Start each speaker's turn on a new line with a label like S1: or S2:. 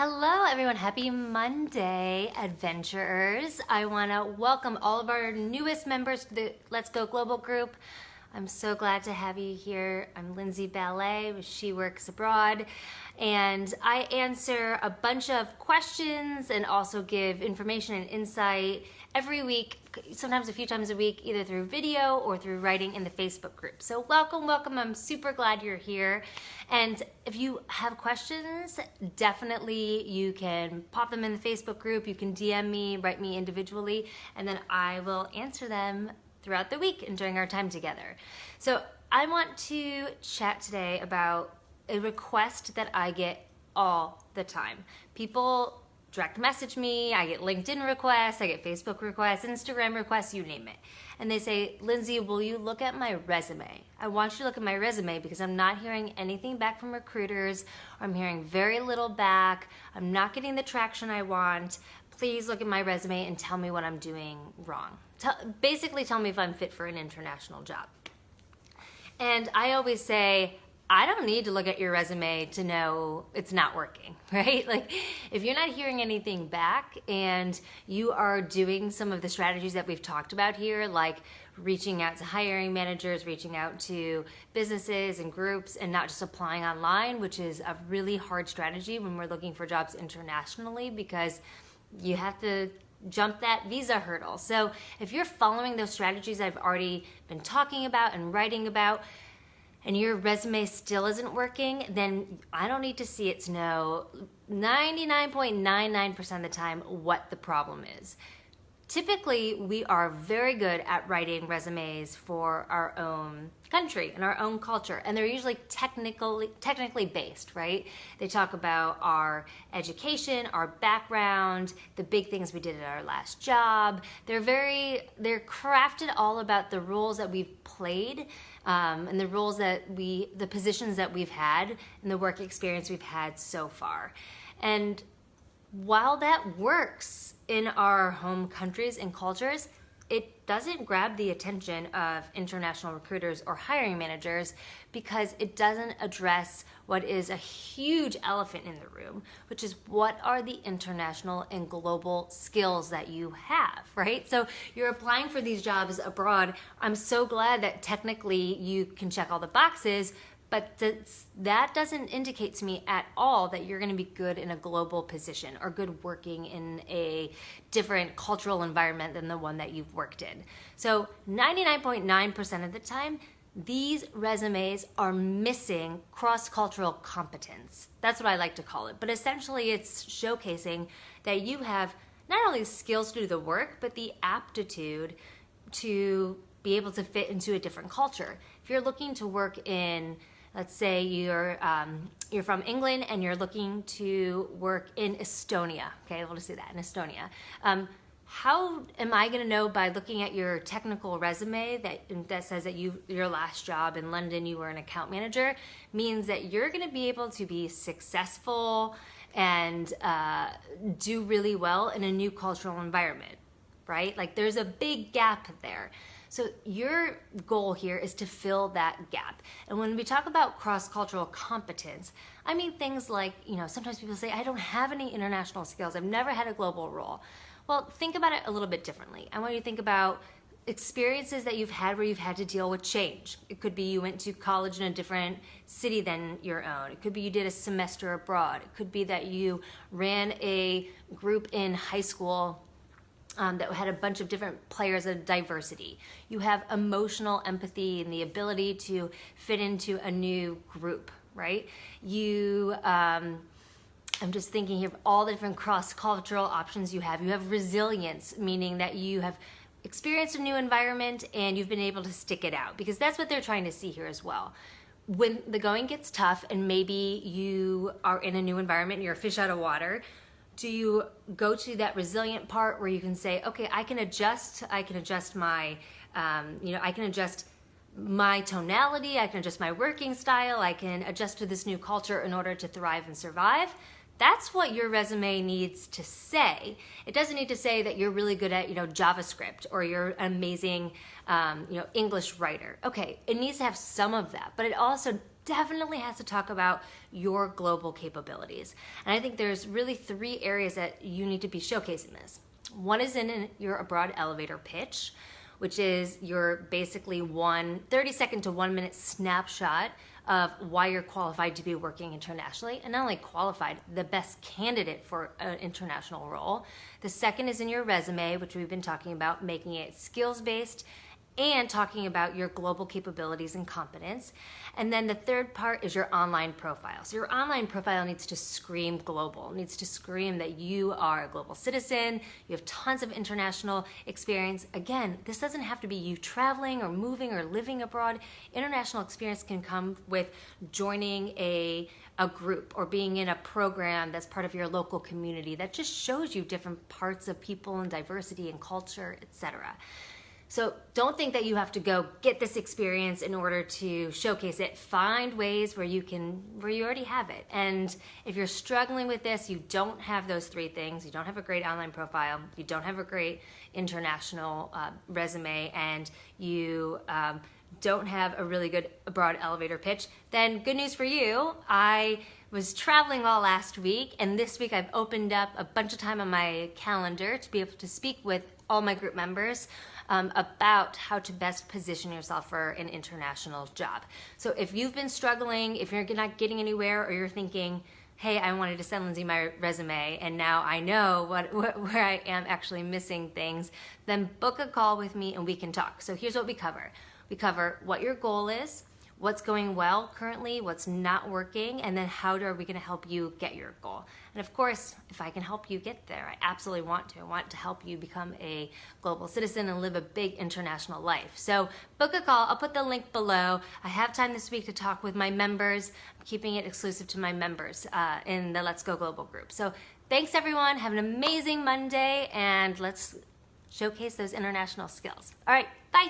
S1: Hello everyone, happy Monday, adventurers. I want to welcome all of our newest members to the Let's Go Global group. I'm so glad to have you here. I'm Lindsay Ballet, She Works Abroad, and I answer a bunch of questions and also give information and insight every week, sometimes a few times a week, either through video or through writing in the Facebook group. So welcome. I'm super glad you're here. And if you have questions, definitely you can pop them in the Facebook group. You can DM me, write me individually, and then I will answer them throughout the week and during our time together. So I want to chat today about a request that I get all the time. People direct message me, I get LinkedIn requests, I get Facebook requests, Instagram requests, you name it. And they say, Lindsay, will you look at my resume? I want you to look at my resume because I'm not hearing anything back from recruiters. I'm hearing very little back. I'm not getting the traction I want. Please look at my resume and tell me what I'm doing wrong. Basically tell me if I'm fit for an international job. And I always say, I don't need to look at your resume to know it's not working, right? Like if you're not hearing anything back and you are doing some of the strategies that we've talked about here, like reaching out to hiring managers, reaching out to businesses and groups, and not just applying online, which is a really hard strategy when we're looking for jobs internationally because you have to jump that visa hurdle. So if you're following those strategies I've already been talking about and writing about, and your resume still isn't working, then I don't need to see it to know 99.99% of the time what the problem is. Typically, we are very good at writing resumes for our own country and our own culture, and they're usually technically based, right? They talk about our education, our background, the big things we did at our last job. They're crafted all about the roles that we've played, and the positions that we've had, and the work experience we've had so far. And while that works in our home countries and cultures, it doesn't grab the attention of international recruiters or hiring managers because it doesn't address what is a huge elephant in the room, which is what are the international and global skills that you have, right? So you're applying for these jobs abroad. I'm so glad that technically you can check all the boxes, but that doesn't indicate to me at all that you're going to be good in a global position or good working in a different cultural environment than the one that you've worked in. So 99.9% of the time, these resumes are missing cross-cultural competence. That's what I like to call it. But essentially, it's showcasing that you have not only skills to do the work, but the aptitude to be able to fit into a different culture. If you're looking to work in, let's say you're from England and you're looking to work in Estonia. Okay, we'll just say that, in Estonia. How am I going to know by looking at your technical resume that says that your last job in London you were an account manager means that you're going to be able to be successful and do really well in a new cultural environment, right? Like there's a big gap there. So your goal here is to fill that gap. And when we talk about cross-cultural competence, I mean things like, sometimes people say, I don't have any international skills. I've never had a global role. Well, think about it a little bit differently. I want you to think about experiences that you've had where you've had to deal with change. It could be you went to college in a different city than your own. It could be you did a semester abroad. It could be that you ran a group in high school that had a bunch of different players of diversity. You have emotional empathy and the ability to fit into a new group, right? I'm just thinking here of all the different cross-cultural options you have. You have resilience, meaning that you have experienced a new environment and you've been able to stick it out, because that's what they're trying to see here as well. When the going gets tough and maybe you are in a new environment and you're a fish out of water, do you go to that resilient part where you can say, okay, I can adjust my, I can adjust my tonality, I can adjust my working style, I can adjust to this new culture in order to thrive and survive? That's what your resume needs to say. It doesn't need to say that you're really good at, JavaScript or you're an amazing, English writer. Okay, it needs to have some of that, but it also definitely has to talk about your global capabilities. And I think there's really 3 areas that you need to be showcasing this. One is in your abroad elevator pitch, which is your basically 30-second to 1-minute snapshot of why you're qualified to be working internationally, and not only qualified, the best candidate for an international role. The second is in your resume, which we've been talking about, making it skills-based and talking about your global capabilities and competence. And then the third part is your online profile. So your online profile needs to scream global, needs to scream that you are a global citizen, you have tons of international experience. Again, this doesn't have to be you traveling or moving or living abroad. International experience can come with joining a group or being in a program that's part of your local community that just shows you different parts of people and diversity and culture, etc. So don't think that you have to go get this experience in order to showcase it. Find ways where you already have it. And if you're struggling with this, you don't have those 3 things, you don't have a great online profile, you don't have a great international resume, and you don't have a really good abroad elevator pitch, then good news for you. I was traveling all last week, and this week I've opened up a bunch of time on my calendar to be able to speak with all my group members about how to best position yourself for an international job. So if you've been struggling, if you're not getting anywhere, or you're thinking, hey, I wanted to send Lindsay my resume and now I know where I am actually missing things, then book a call with me and we can talk. So here's what we cover. We cover what your goal is, what's going well currently, what's not working, and then how are we going to help you get your goal. And of course, if I can help you get there, I absolutely want to. I want to help you become a global citizen and live a big international life. So book a call. I'll put the link below. I have time this week to talk with my members. I'm keeping it exclusive to my members in the Let's Go Global group. So thanks everyone. Have an amazing Monday, and let's showcase those international skills. All right, bye.